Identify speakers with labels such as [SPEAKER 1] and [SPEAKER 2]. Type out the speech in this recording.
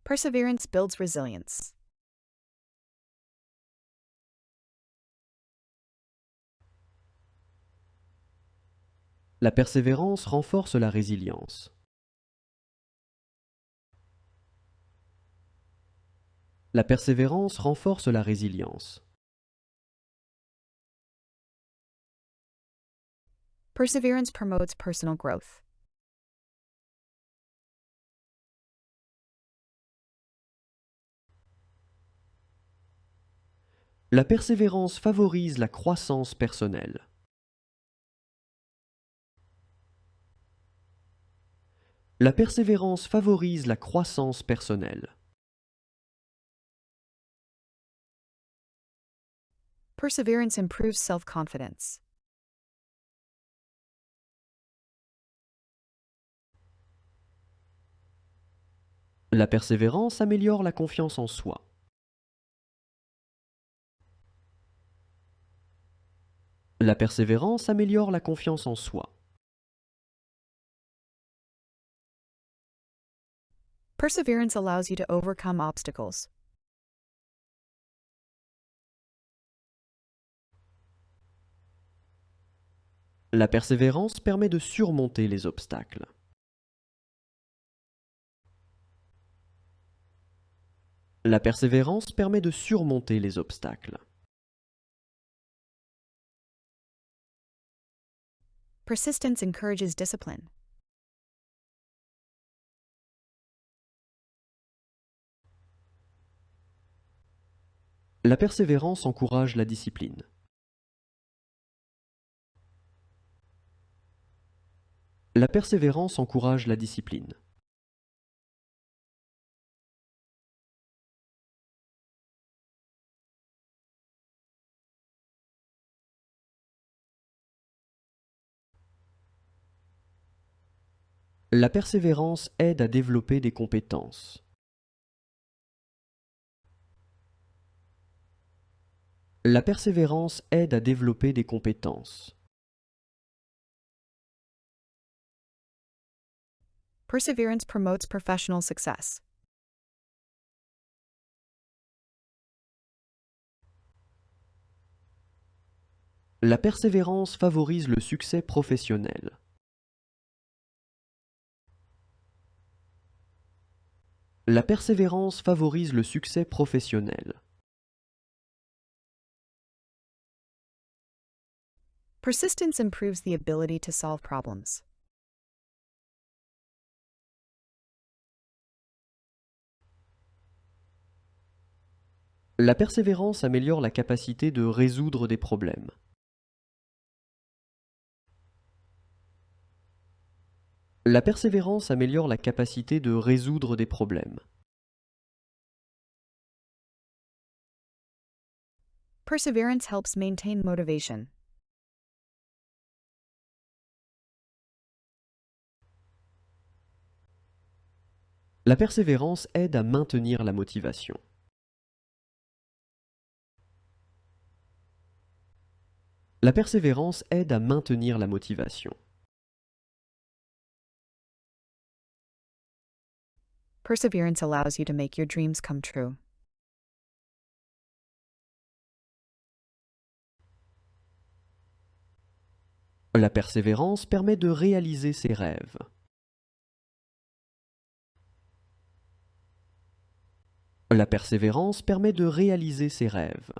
[SPEAKER 1] Perseverance builds resilience.
[SPEAKER 2] La persévérance renforce la résilience. La persévérance renforce la résilience.
[SPEAKER 1] Perseverance promotes personal growth.
[SPEAKER 2] La persévérance favorise la croissance personnelle. La persévérance favorise la croissance personnelle.
[SPEAKER 1] Perseverance improves self-confidence.
[SPEAKER 2] La persévérance améliore la confiance en soi. La persévérance améliore la confiance en soi.
[SPEAKER 1] Perseverance allows you to overcome obstacles.
[SPEAKER 2] La persévérance permet de surmonter les obstacles. La persévérance permet de surmonter les obstacles.
[SPEAKER 1] Persistence encourages discipline.
[SPEAKER 2] La persévérance encourage la discipline. La persévérance encourage la discipline. La persévérance aide à développer des compétences. La persévérance aide à développer des compétences.
[SPEAKER 1] Perseverance promotes professional success.
[SPEAKER 2] La persévérance favorise le succès professionnel. La persévérance favorise le succès professionnel.
[SPEAKER 1] Persistence improves the ability to solve problems.
[SPEAKER 2] La persévérance améliore la capacité de résoudre des problèmes. La persévérance améliore la capacité de résoudre des problèmes.
[SPEAKER 1] Perseverance helps maintain motivation.
[SPEAKER 2] La persévérance aide à maintenir la motivation. La persévérance aide à maintenir la motivation.
[SPEAKER 1] Perseverance allows you to make your dreams come true.
[SPEAKER 2] La persévérance permet de réaliser ses rêves. La persévérance permet de réaliser ses rêves.